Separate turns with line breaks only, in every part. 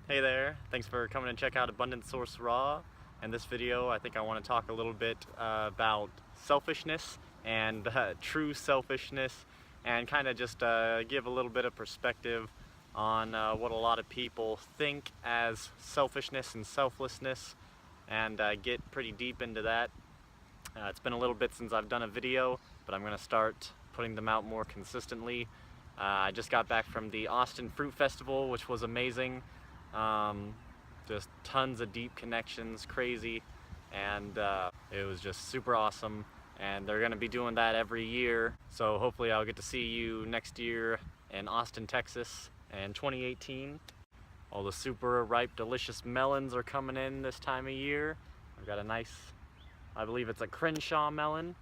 Hey there, thanks for coming and check out Abundant Source Raw. In this video, I think I want to talk a little bit about selfishness and true selfishness, and kind of just give a little bit of perspective on what a lot of people think as selfishness and selflessness, and get pretty deep into that. It's been a little bit since I've done a video, but I'm going to start putting them out more consistently. I just got back from the Austin Fruit Festival, which was amazing. Just tons of deep connections, crazy, and it was just super awesome. And they're going to be doing that every year, so hopefully I'll get to see you next year in Austin, Texas in 2018. All the super ripe, delicious melons are coming in this time of year. I've got a nice, I believe it's a Crenshaw melon,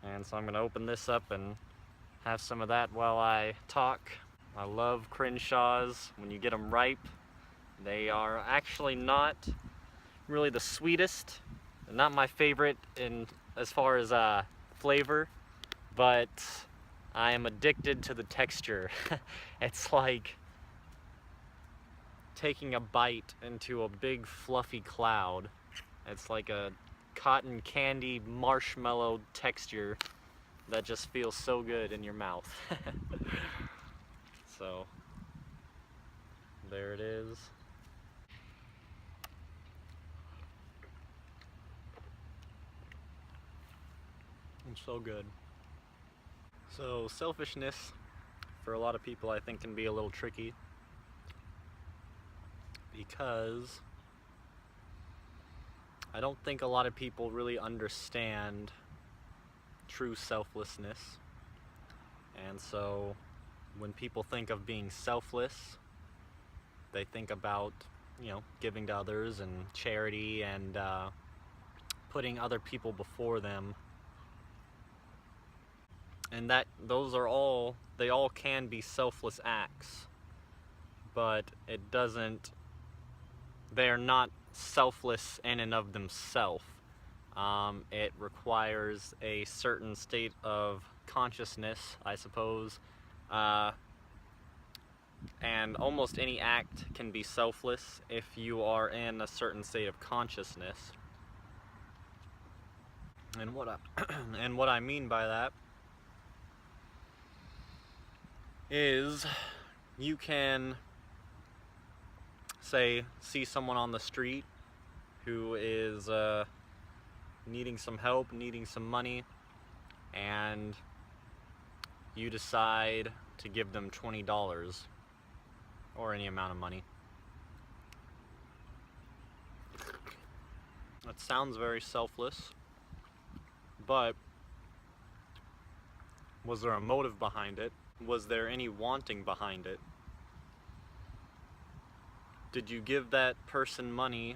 and so I'm going to open this up and have some of that while I talk. I love Crenshaws. When you get them ripe, they are actually not really the sweetest. They're not my favorite as far as flavor, but I am addicted to the texture. It's like taking a bite into a big fluffy cloud. It's like a cotton candy marshmallow texture that just feels so good in your mouth. So there it is. It's so good. So selfishness, for a lot of people, I think can be a little tricky, because I don't think a lot of people really understand true selflessness. And so when people think of being selfless, they think about, giving to others and charity and putting other people before them. And they all can be selfless acts, but they are not selfless in and of themselves. It requires a certain state of consciousness, I suppose, and almost any act can be selfless if you are in a certain state of consciousness. And what I mean by that is, you can see someone on the street who is needing some help, needing some money, and you decide to give them $20 or any amount of money. That sounds very selfless, but was there a motive behind it? Was there any wanting behind it? Did you give that person money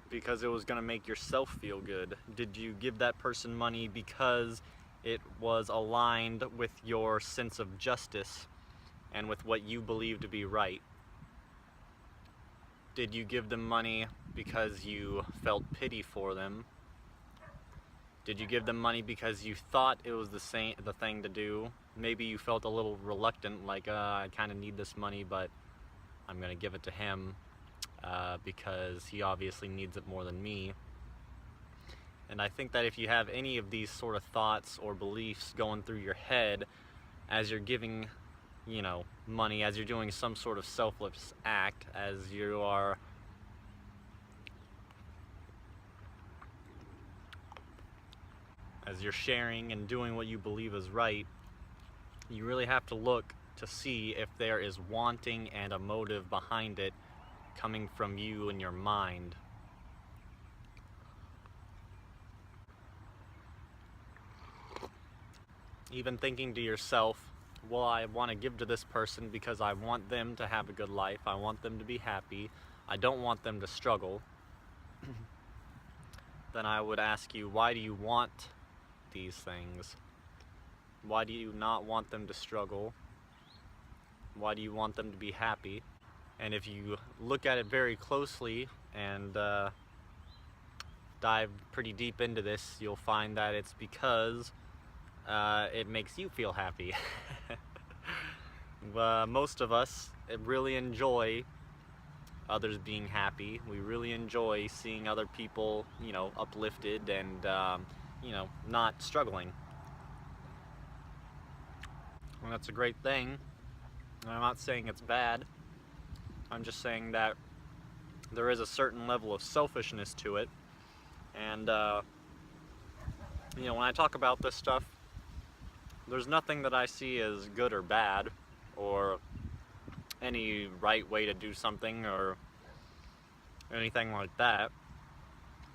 because it was going to make yourself feel good? Did you give that person money because it was aligned with your sense of justice and with what you believe to be right? Did you give them money because you felt pity for them? Did you give them money because you thought it was the thing to do? Maybe you felt a little reluctant, like, I kind of need this money, but I'm going to give it to him because he obviously needs it more than me. And I think that if you have any of these sort of thoughts or beliefs going through your head as you're giving, money, as you're doing some sort of selfless act, as you're sharing and doing what you believe is right, you really have to look to see if there is wanting and a motive behind it coming from you and your mind. Even thinking to yourself, well, I want to give to this person because I want them to have a good life, I want them to be happy, I don't want them to struggle. Then I would ask you, why do you want these things? Why do you not want them to struggle? Why do you want them to be happy? And if you look at it very closely and dive pretty deep into this, you'll find that it's because it makes you feel happy. Most of us really enjoy others being happy. We really enjoy seeing other people, you know, uplifted and, you know, not struggling. And that's a great thing. And I'm not saying it's bad. I'm just saying that there is a certain level of selfishness to it. And, you know, when I talk about this stuff, there's nothing that I see as good or bad, or any right way to do something, or anything like that.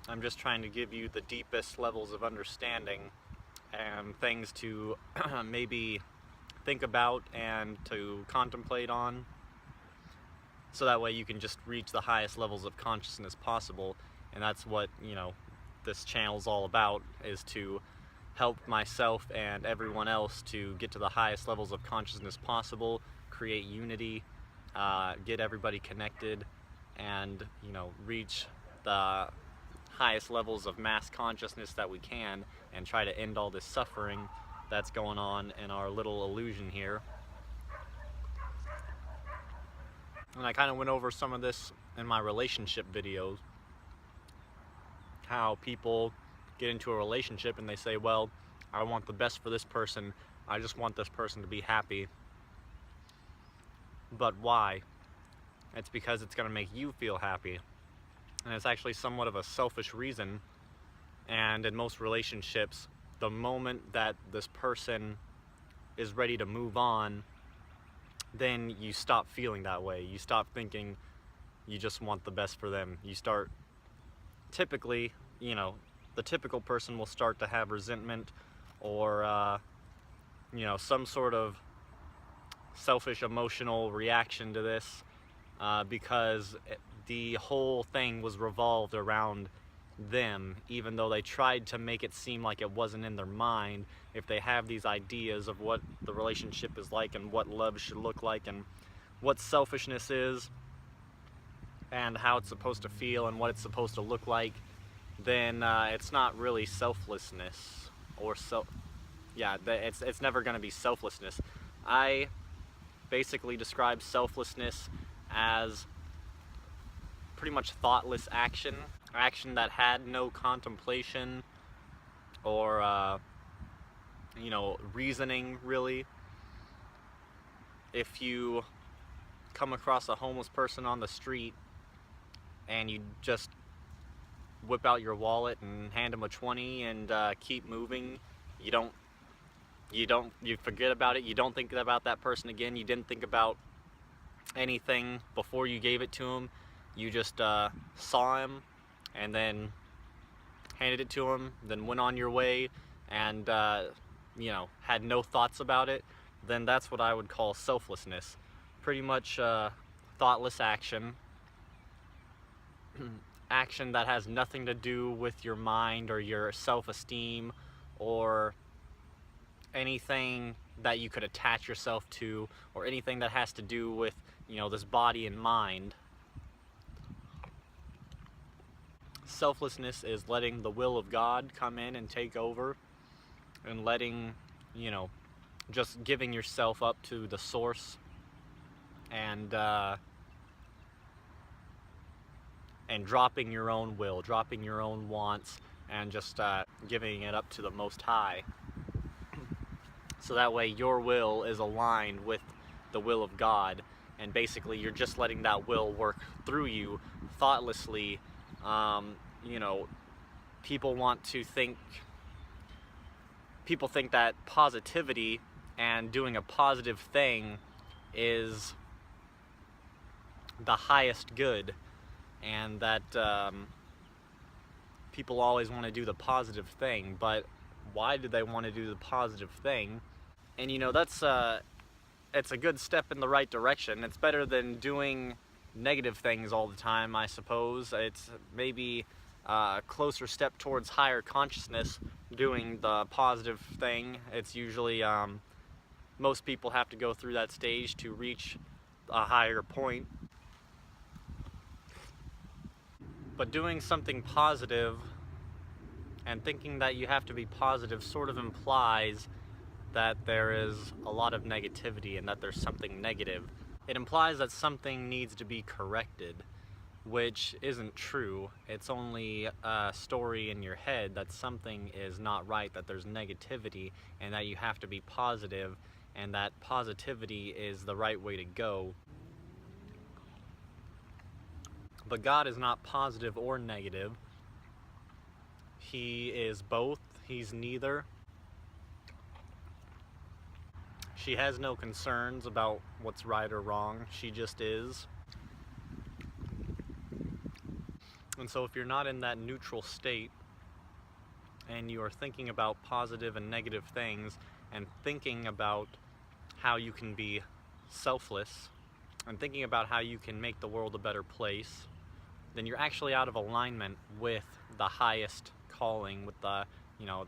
I'm just trying to give you the deepest levels of understanding and things to maybe think about and to contemplate on, so that way you can just reach the highest levels of consciousness possible. And that's what, you know, this channel's all about, is to help myself and everyone else to get to the highest levels of consciousness possible, create unity, get everybody connected, and, you know, reach the highest levels of mass consciousness that we can, and try to end all this suffering that's going on in our little illusion here. And I kind of went over some of this in my relationship videos, how people get into a relationship and they say, well, I want the best for this person, I just want this person to be happy. But why? It's because it's going to make you feel happy. And it's actually somewhat of a selfish reason. And in most relationships, the moment that this person is ready to move on, then you stop feeling that way. You stop thinking you just want the best for them. You start, typically, you know, the typical person will start to have resentment, or, you know, some sort of selfish emotional reaction to this, because the whole thing was revolved around them, even though they tried to make it seem like it wasn't in their mind. If they have these ideas of what the relationship is like, and what love should look like, and what selfishness is, and how it's supposed to feel, and what it's supposed to look like, then it's not really selflessness, or it's never going to be selflessness. I basically describe selflessness as pretty much thoughtless action that had no contemplation or you know, reasoning, really. If you come across a homeless person on the street and you just whip out your wallet and hand them a 20 and keep moving, you forget about it, you don't think about that person again, you didn't think about anything before you gave it to him, you just saw him and then handed it to him, then went on your way, and you know, had no thoughts about it, then that's what I would call selflessness. Pretty much thoughtless action. Action that has nothing to do with your mind or your self-esteem or anything that you could attach yourself to, or anything that has to do with, you know, this body and mind. Selflessness is letting the will of God come in and take over, and letting, you know, just giving yourself up to the source, and dropping your own will, dropping your own wants, and just giving it up to the Most High. So that way your will is aligned with the will of God, and basically you're just letting that will work through you thoughtlessly. You know, people think that positivity and doing a positive thing is the highest good, and that people always want to do the positive thing. But why do they want to do the positive thing? And, you know, that's it's a good step in the right direction. It's better than doing negative things all the time, I suppose. It's maybe a closer step towards higher consciousness, doing the positive thing. It's usually, most people have to go through that stage to reach a higher point. But doing something positive and thinking that you have to be positive sort of implies that there is a lot of negativity and that there's something negative. It implies that something needs to be corrected. which isn't true. It's only a story in your head that something is not right, that there's negativity, and that you have to be positive, and that positivity is the right way to go. But God is not positive or negative. He is both. He's neither. She has no concerns about what's right or wrong. She just is. And so if you're not in that neutral state, and you are thinking about positive and negative things, and thinking about how you can be selfless, and thinking about how you can make the world a better place, then you're actually out of alignment with the highest calling, with the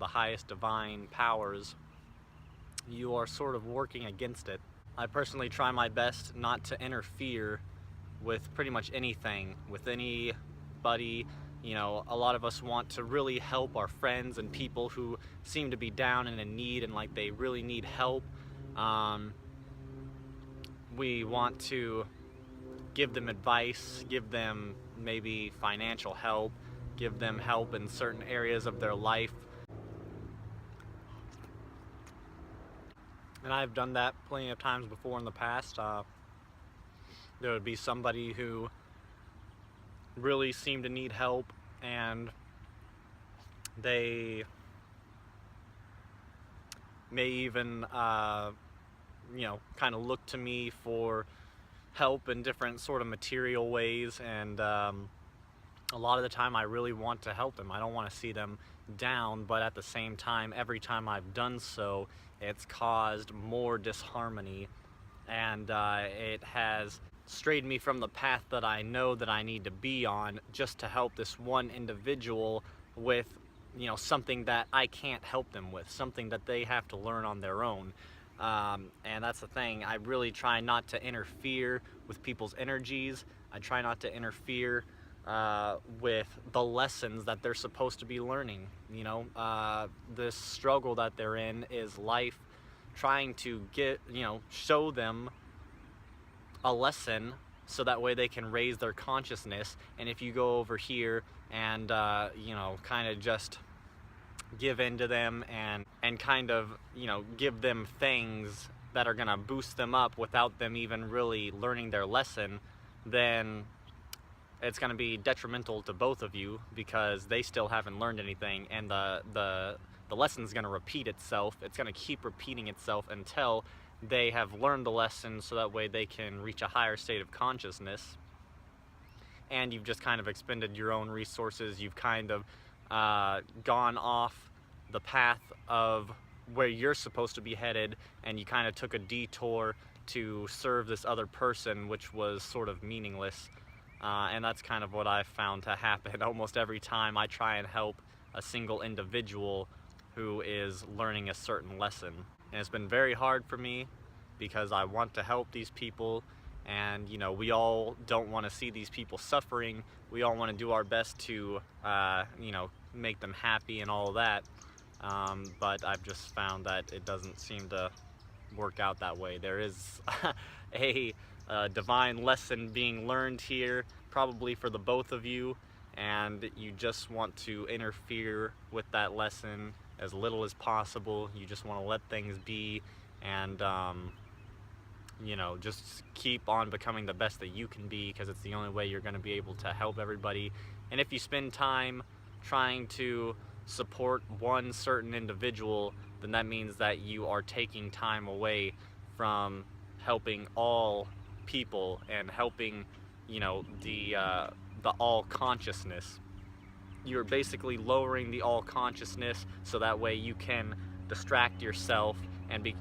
highest divine powers. You are sort of working against it. I personally try my best not to interfere with pretty much anything, with anybody. A lot of us want to really help our friends and people who seem to be down and in need and like they really need help. We want to give them advice, give them maybe financial help, give them help in certain areas of their life. And I've done that plenty of times before in the past. There would be somebody who really seemed to need help, and they may even kind of look to me for help in different sort of material ways, and a lot of the time I really want to help them. I don't want to see them down, but at the same time, every time I've done so, it's caused more disharmony, and it has strayed me from the path that I know that I need to be on, just to help this one individual with something that I can't help them with, something that they have to learn on their own. And that's the thing. I really try not to interfere with people's energies. I try not to interfere with the lessons that they're supposed to be learning. This struggle that they're in is life, trying to show them a lesson so that way they can raise their consciousness. And if you go over here and kind of just give in to them and kind of give them things that are gonna boost them up without them even really learning their lesson, then it's gonna be detrimental to both of you, because they still haven't learned anything, and the lesson's gonna repeat itself. It's gonna keep repeating itself until they have learned the lesson, so that way they can reach a higher state of consciousness. And you've just kind of expended your own resources. You've kind of gone off the path of where you're supposed to be headed, and you kind of took a detour to serve this other person, which was sort of meaningless. And that's kind of what I've found to happen almost every time I try and help a single individual who is learning a certain lesson. And it's been very hard for me, because I want to help these people, and we all don't want to see these people suffering. We all want to do our best to make them happy and all that, but I've just found that it doesn't seem to work out that way. There is a divine lesson being learned here, probably for the both of you, and you just want to interfere with that lesson as little as possible. You just want to let things be, and just keep on becoming the best that you can be, because it's the only way you're going to be able to help everybody. And if you spend time trying to support one certain individual, then that means that you are taking time away from helping all people and helping the all consciousness. You're basically lowering the all consciousness, so that way you can distract yourself and be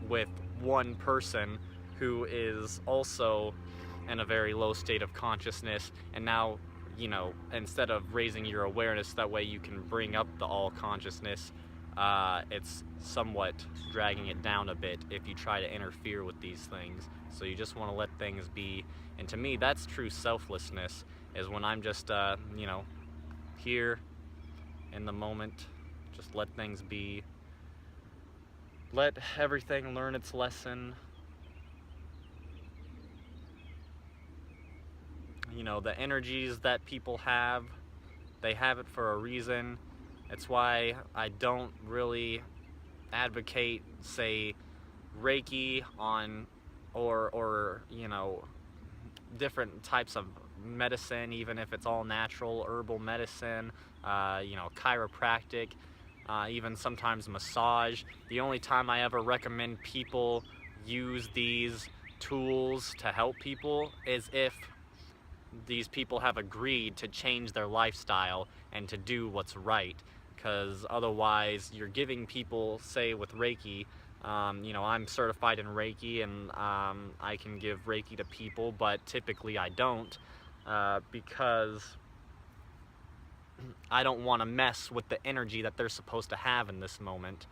with one person who is also in a very low state of consciousness. And now instead of raising your awareness, that way you can bring up the all consciousness, it's somewhat dragging it down a bit if you try to interfere with these things. So you just want to let things be. And to me, that's true selflessness, is when I'm just here in the moment, just let things be, let everything learn its lesson. you know, the energies that people have, they have it for a reason. It's why I don't really advocate, say, Reiki on or you know, different types of medicine, even if it's all natural, herbal medicine, you know, chiropractic, even sometimes massage. The only time I ever recommend people use these tools to help people is if these people have agreed to change their lifestyle and to do what's right, because otherwise you're giving people, say with Reiki, you know, I'm certified in Reiki, and I can give Reiki to people, but typically I don't, because I don't want to mess with the energy that they're supposed to have in this moment.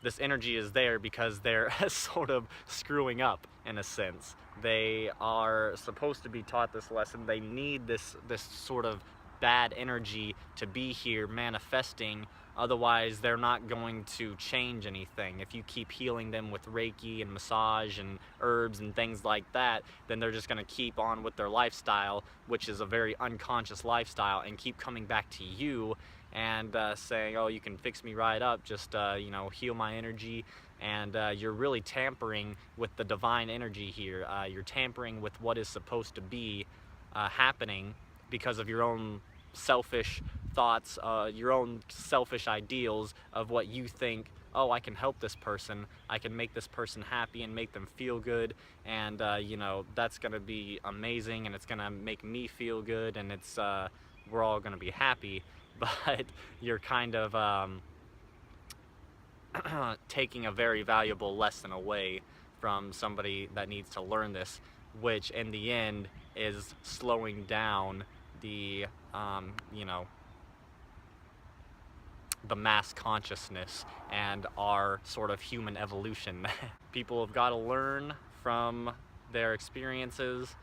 This energy is there because they're sort of screwing up, in a sense. They are supposed to be taught this lesson. They need this sort of bad energy to be here manifesting, otherwise they're not going to change anything. If you keep healing them with Reiki and massage and herbs and things like that, then they're just going to keep on with their lifestyle, which is a very unconscious lifestyle, and keep coming back to you and saying, oh, you can fix me right up, just you know, heal my energy. And you're really tampering with the divine energy here. You're tampering with what is supposed to be happening because of your own selfish thoughts, your own selfish ideals of what you think, oh, I can help this person, I can make this person happy and make them feel good, and you know, that's gonna be amazing, and it's gonna make me feel good, and it's we're all gonna be happy. But you're kind of taking a very valuable lesson away from somebody that needs to learn this, which in the end is slowing down the you know, the mass consciousness and our sort of human evolution. People have got to learn from their experiences,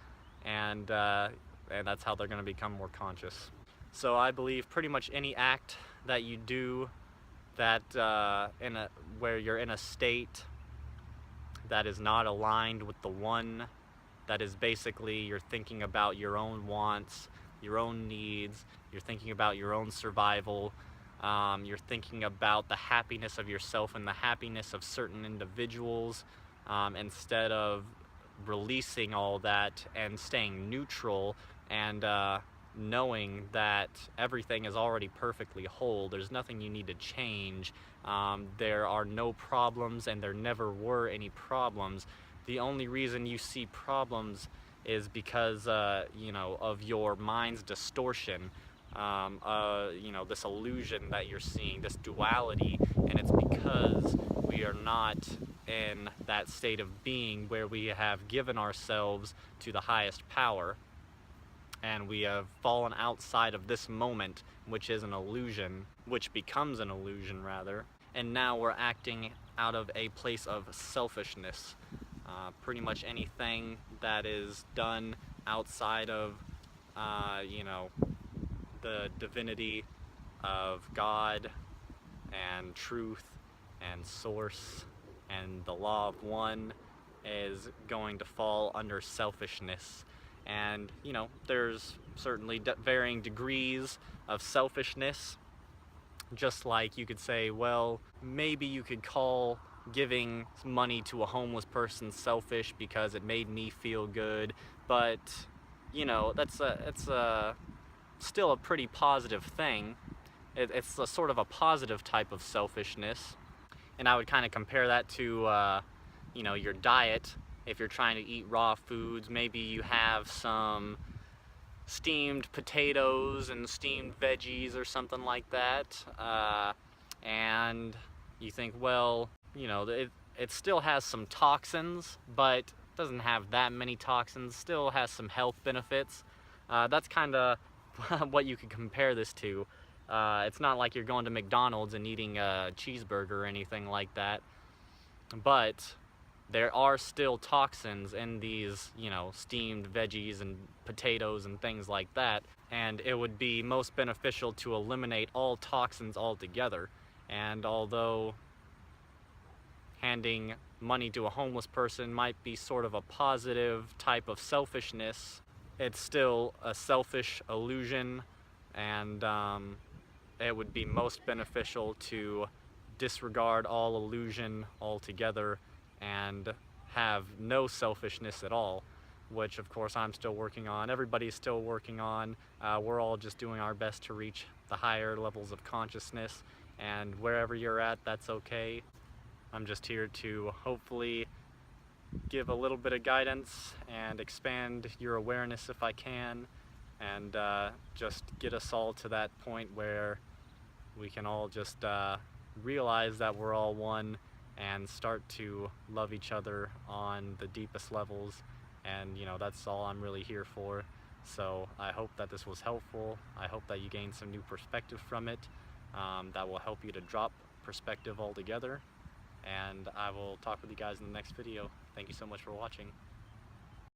and that's how they're going to become more conscious. So I believe pretty much any act that you do that where you're in a state that is not aligned with the one, that is basically you're thinking about your own wants, your own needs, you're thinking about your own survival, you're thinking about the happiness of yourself and the happiness of certain individuals, instead of releasing all that and staying neutral and knowing that everything is already perfectly whole. There's nothing you need to change. There are no problems, and there never were any problems. The only reason you see problems is because you know, of your mind's distortion, you know, this illusion that you're seeing, this duality, and it's because we are not in that state of being where we have given ourselves to the highest power, and we have fallen outside of this moment, which is an illusion, which becomes an illusion rather, and now we're acting out of a place of selfishness. Pretty much anything that is done outside of, you know, the divinity of God and truth and source and the law of one is going to fall under selfishness. And, you know, there's certainly varying degrees of selfishness. Just like you could say, well, maybe you could call giving money to a homeless person selfish because it made me feel good, but, you know, it's still a pretty positive thing. It's a sort of a positive type of selfishness. And I would kind of compare that to, you know, your diet. If you're trying to eat raw foods, maybe you have some steamed potatoes and steamed veggies or something like that, and you think, well, you know, it still has some toxins, but doesn't have that many toxins, still has some health benefits. That's kind of what you could compare this to. It's not like you're going to McDonald's and eating a cheeseburger or anything like that, but there are still toxins in these, you know, steamed veggies and potatoes and things like that, and it would be most beneficial to eliminate all toxins altogether. And although handing money to a homeless person might be sort of a positive type of selfishness, it's still a selfish illusion, and it would be most beneficial to disregard all illusion altogether and have no selfishness at all, which of course I'm still working on. Everybody's still working on. We're all just doing our best to reach the higher levels of consciousness, and wherever you're at, that's okay. I'm just here to hopefully give a little bit of guidance and expand your awareness if I can, and just get us all to that point where we can all just realize that we're all one and start to love each other on the deepest levels. And that's all I'm really here for. So I hope that this was helpful. I hope that you gained some new perspective from it that will help you to drop perspective altogether. And I will talk with you guys in the next video. Thank you so much for watching.